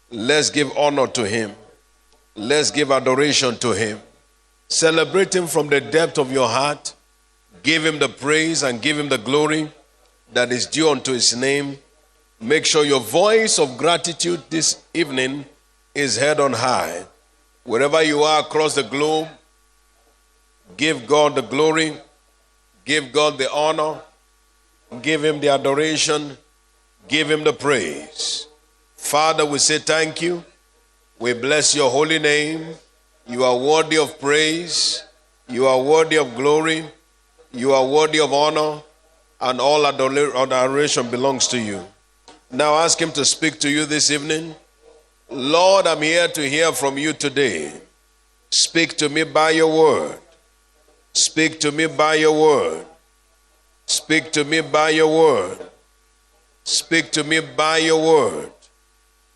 Let's give honor to him. Let's give adoration to him. Celebrate him from the depth of your heart. Give him the praise and give him the glory that is due unto his name. Make sure your voice of gratitude this evening is heard on high. Wherever you are across the globe, give God the glory, give God the honor, give him the adoration, give him the praise. Father, we say thank you. We bless your holy name. You are worthy of praise. You are worthy of glory. You are worthy of honor. And all adoration belongs to you. Now ask him to speak to you this evening. Lord, I'm here to hear from you today. Speak to me by your word. Speak to me by your word. Speak to me by your word. Speak to me by your word.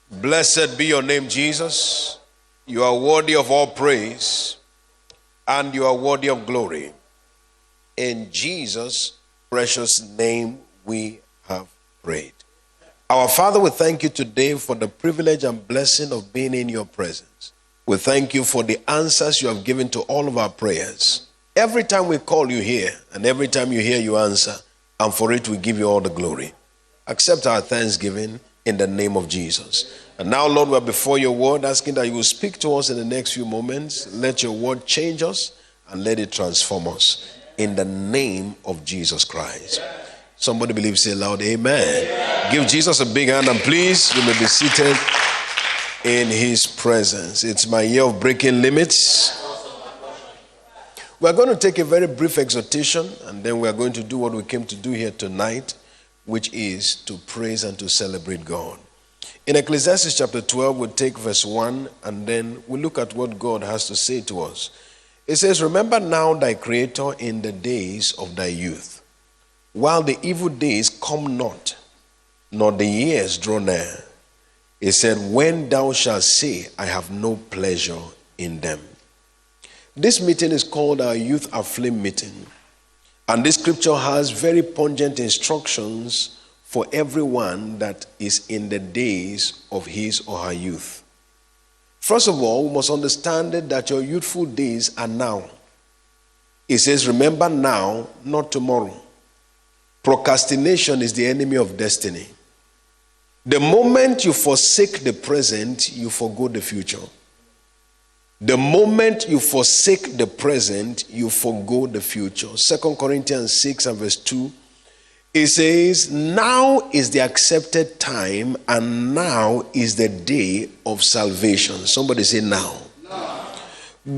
Blessed be your name, Jesus. You are worthy of all praise and you are worthy of glory. In Jesus' precious name we have prayed. Our Father, we thank you today for the privilege and blessing of being in your presence. We thank you for the answers you have given to all of our prayers. Every time we call you here and every time you hear you answer, and for it we give you all the glory. Accept our thanksgiving in the name of Jesus. And now, Lord, we're before your word, asking that you will speak to us in the next few moments. Let your word change us and let it transform us in the name of Jesus Christ. Somebody believe, say loud, amen. Amen. Give Jesus a big hand and please, you may be seated in his presence. It's my year of breaking limits. We're going to take a very brief exhortation and then we're going to do what we came to do here tonight, which is to praise and to celebrate God. In Ecclesiastes chapter 12, we'll take verse 1 and then we'll look at what God has to say to us. It says, remember now thy Creator in the days of thy youth, while the evil days come not, nor the years draw near. It said, when thou shalt say, I have no pleasure in them. This meeting is called our Youth Aflame meeting. And this scripture has very pungent instructions for everyone that is in the days of his or her youth. First of all, we must understand that your youthful days are now. It says, remember now, not tomorrow. Procrastination is the enemy of destiny. The moment you forsake the present, you forgo the future. The moment you forsake the present, you forgo the future. 2 Corinthians 6 and verse 2, it says, now is the accepted time and now is the day of salvation. Somebody say now.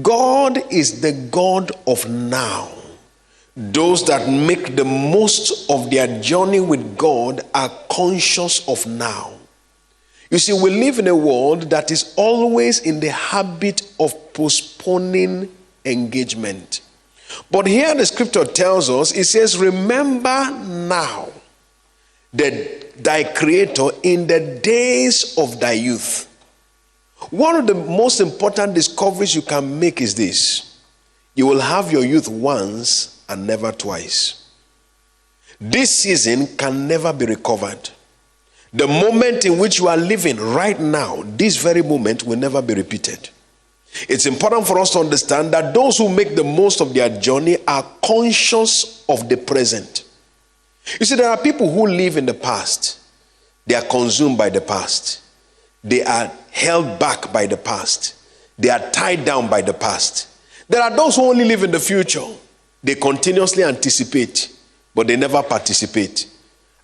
God is the God of now. Those that make the most of their journey with God are conscious of now. You see, we live in a world that is always in the habit of postponing engagement. But here the scripture tells us, it says, remember now thy Creator in the days of thy youth. One of the most important discoveries you can make is this: you will have your youth once and never twice. This season can never be recovered. The moment in which you are living right now, this very moment will never be repeated. It's important for us to understand that those who make the most of their journey are conscious of the present. You see, there are people who live in the past. They are consumed by the past. They are held back by the past. They are tied down by the past. There are those who only live in the future. They continuously anticipate, but they never participate.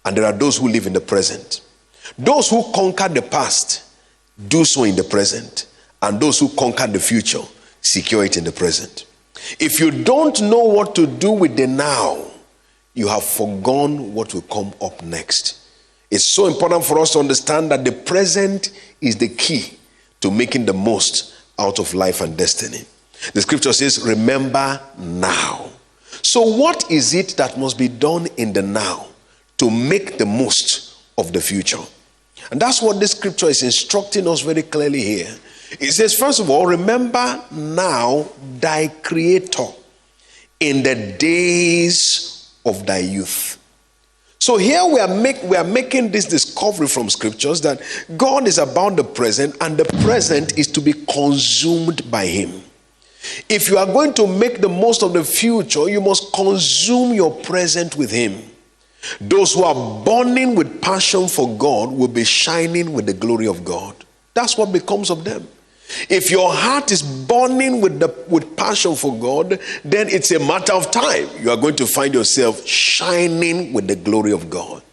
And there are those who live in the present. Those who conquer the past do so in the present. And those who conquer the future secure it in the present. If you don't know what to do with the now, you have forgone what will come up next. It's so important for us to understand that the present is the key to making the most out of life and destiny. The scripture says, remember now. So what is it that must be done in the now to make the most of the future? And that's what this scripture is instructing us very clearly here. It says, first of all, remember now thy Creator in the days of thy youth. So here we are making this discovery from scriptures that God is about the present, and the present is to be consumed by him. If you are going to make the most of the future, you must consume your present with him. Those who are burning with passion for God will be shining with the glory of God. That's what becomes of them. If your heart is burning with passion for God, then it's a matter of time. You are going to find yourself shining with the glory of God.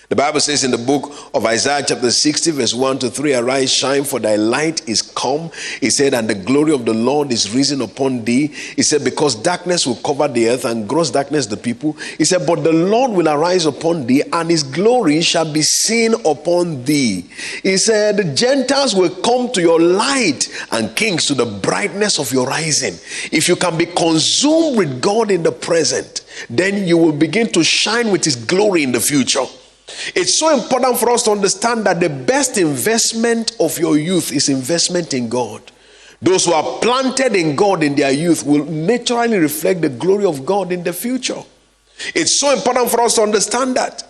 The Bible says in the book of Isaiah chapter 60 verse 1 to 3, arise, shine, for thy light is come. He said, and the glory of the Lord is risen upon thee. He said, because darkness will cover the earth and gross darkness the people. He said, but the Lord will arise upon thee, and his glory shall be seen upon thee. He said, the Gentiles will come to your light, and kings to the brightness of your rising. If you can be consumed with God in the present, then you will begin to shine with his glory in the future. It's so important for us to understand that the best investment of your youth is investment in God. Those who are planted in God in their youth will naturally reflect the glory of God in the future. It's so important for us to understand that.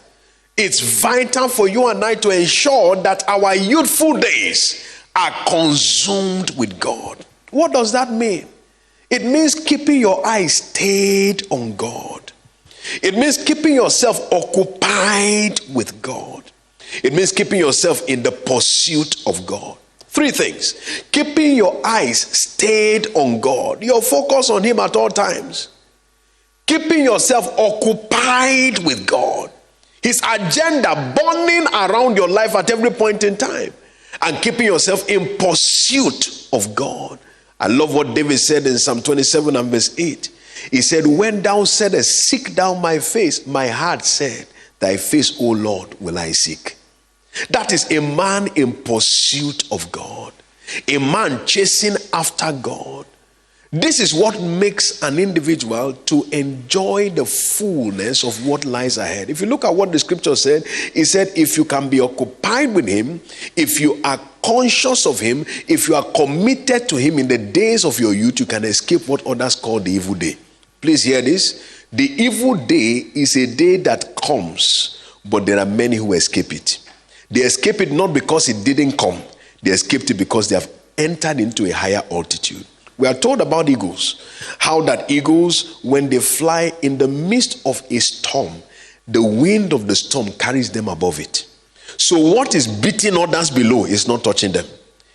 It's vital for you and I to ensure that our youthful days are consumed with God. What does that mean? It means keeping your eyes stayed on God. It means keeping yourself occupied with God. It means keeping yourself in the pursuit of God. Three things. Keeping your eyes stayed on God. Your focus on him at all times. Keeping yourself occupied with God. His agenda burning around your life at every point in time. And keeping yourself in pursuit of God. I love what David said in Psalm 27 and verse 8. He said, when thou saidest, seek thou my face, my heart said, thy face, O Lord, will I seek. That is a man in pursuit of God. A man chasing after God. This is what makes an individual to enjoy the fullness of what lies ahead. If you look at what the scripture said, it said, if you can be occupied with him, if you are conscious of him, if you are committed to him in the days of your youth, you can escape what others call the evil day. Please hear this. The evil day is a day that comes, but there are many who escape it. They escape it not because it didn't come. They escaped it because they have entered into a higher altitude. We are told about eagles, how that eagles, when they fly in the midst of a storm, the wind of the storm carries them above it. So what is beating others below is not touching them.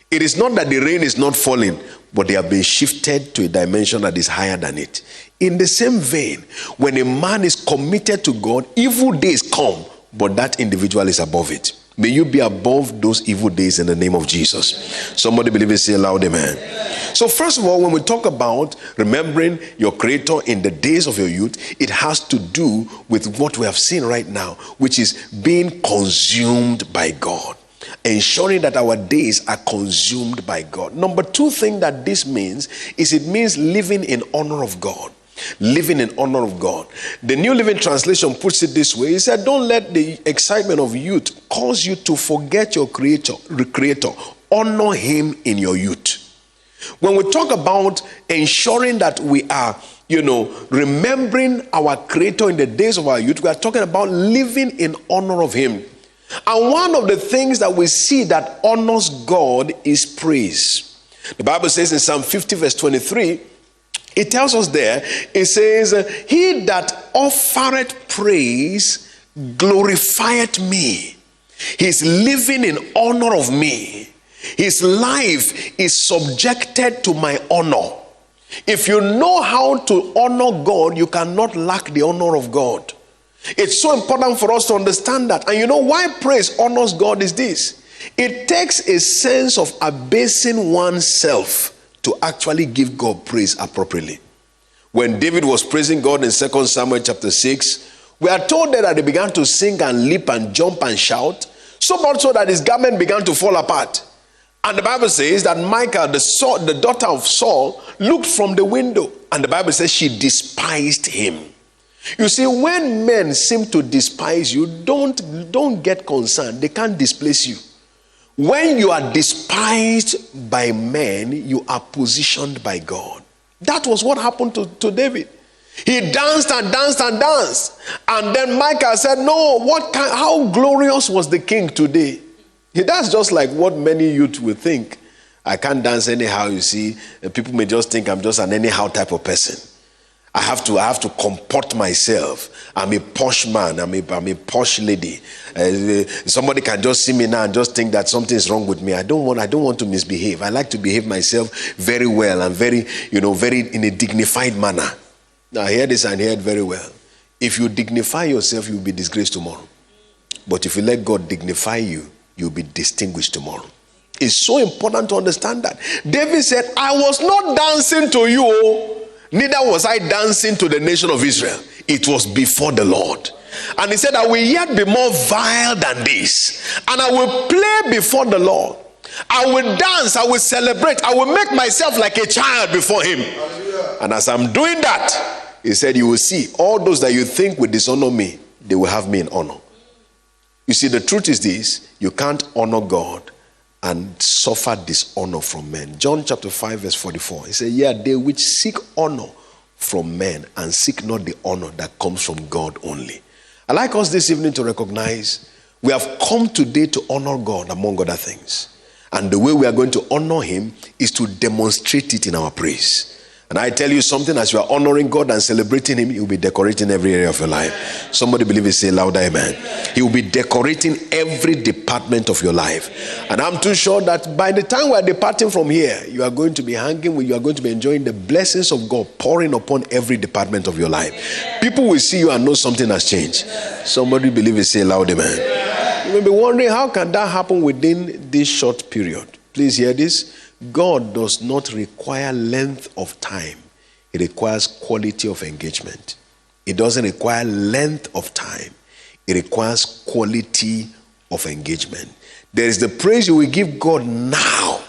It is not that the rain is not falling, but they have been shifted to a dimension that is higher than it. In the same vein, when a man is committed to God, evil days come, but that individual is above it. May you be above those evil days in the name of Jesus. Somebody believe it, say aloud, amen. So first of all, when we talk about remembering your Creator in the days of your youth, it has to do with what we have seen right now, which is being consumed by God. Ensuring that our days are consumed by God. Number two thing that this means is it means living in honor of God. Living in honor of God. The New Living Translation puts it this way. It said, don't let the excitement of youth cause you to forget your Creator. Honor him in your youth. When we talk about ensuring that we are, remembering our Creator in the days of our youth, we are talking about living in honor of him. And one of the things that we see that honors God is praise. The Bible says in Psalm 50 verse 23, it tells us there, it says, he that offereth praise glorifieth me. He's living in honor of me. His life is subjected to my honor. If you know how to honor God, you cannot lack the honor of God. It's so important for us to understand that. And you know why praise honors God is this. It takes a sense of abasing oneself to actually give God praise appropriately. When David was praising God in 2 Samuel chapter 6, we are told that they began to sing and leap and jump and shout, so much so that his garment began to fall apart. And the Bible says that Michal, the daughter of Saul, looked from the window, and the Bible says she despised him. You see, when men seem to despise you, don't get concerned. They can't displace you. When you are despised by men, you are positioned by God. That was what happened to David. He danced and danced and danced. And then Michael said, no, how glorious was the king today? That's just like what many youth will think. I can't dance anyhow, you see. People may just think I'm just an anyhow type of person. I have to comport myself. I'm a posh man. I'm a posh lady. Somebody can just see me now and just think that something is wrong with me. I don't want to misbehave. I like to behave myself very well and very in a dignified manner. Now hear this and hear it very well. If you dignify yourself, you'll be disgraced tomorrow. But if you let God dignify you, you'll be distinguished tomorrow. It's so important to understand that. David said, I was not dancing to you, neither was I dancing to the nation of Israel. It was before the Lord. And he said, I will yet be more vile than this. And I will play before the Lord. I will dance, I will celebrate, I will make myself like a child before him. Hallelujah. And as I'm doing that, he said, you will see all those that you think will dishonor me, they will have me in honor. You see, the truth is this, you can't honor God and suffer dishonor from men. John chapter 5 verse 44. He said, yeah, they which seek honor from men and seek not the honor that comes from God only. I'd like us this evening to recognize we have come today to honor God among other things. And the way we are going to honor him is to demonstrate it in our praise. And I tell you something, as you are honoring God and celebrating him, he will be decorating every area of your life. Somebody believe it, say louder, amen. He will be decorating every department of your life. And I'm too sure that by the time we are departing from here, you are going to be enjoying the blessings of God pouring upon every department of your life. People will see you and know something has changed. Somebody believe it, say loud, amen. You may be wondering, how can that happen within this short period? Please hear this. God does not require length of time. It requires quality of engagement. It doesn't require length of time. It requires quality of engagement. There is the praise you will give God now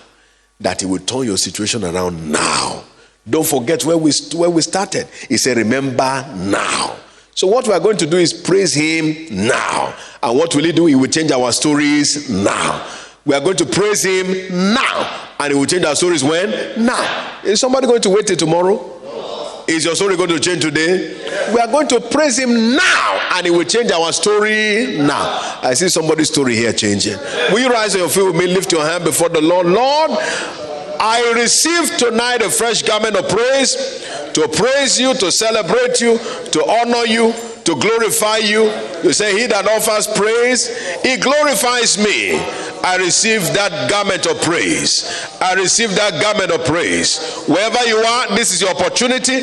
that he will turn your situation around now. Don't forget where we started. He said, remember now. So what we are going to do is praise him now. And what will he do? He will change our stories now. We are going to praise him now. And he will change our stories when? Now. Is somebody going to wait till tomorrow? No. Is your story going to change today? Yes. We are going to praise him now. And he will change our story now. I see somebody's story here changing. Yes. Will you rise on your feet with me? Lift your hand before the Lord. Lord, I receive tonight a fresh garment of praise. To praise you, to celebrate you, to honor you, to glorify you. You say, he that offers praise, he glorifies me. I receive that garment of praise. I receive that garment of praise. Wherever you are, this is your opportunity.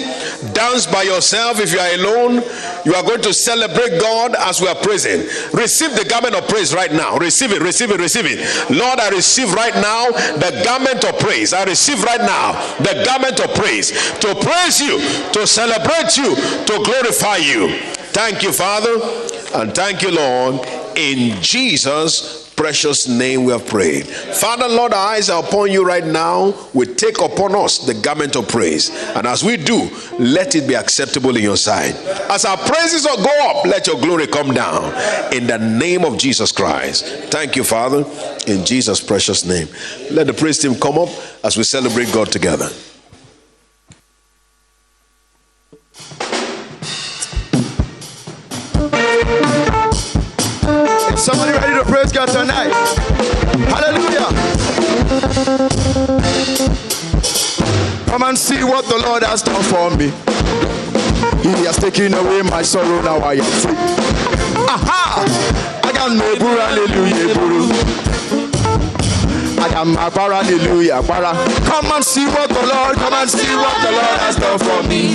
Dance by yourself. If you are alone, you are going to celebrate God as we are praising. Receive the garment of praise right now. Receive it, receive it, receive it. Lord, I receive right now the garment of praise. I receive right now the garment of praise. To praise you, to celebrate you, to glorify you. Thank you, Father, and thank you, Lord. In Jesus' precious name we have prayed. Father, Lord, our eyes are upon you right now. We take upon us the garment of praise. And as we do, let it be acceptable in your sight. As our praises go up, let your glory come down. In the name of Jesus Christ. Thank you, Father, in Jesus' precious name. Let the praise team come up as we celebrate God together. Somebody ready to praise God tonight? Hallelujah. Come and see what the Lord has done for me. He has taken away my sorrow, now I am free. Aha! I got no buru, hallelujah, buru. I got my bar, hallelujah, bara. Come and see what the Lord has done for me.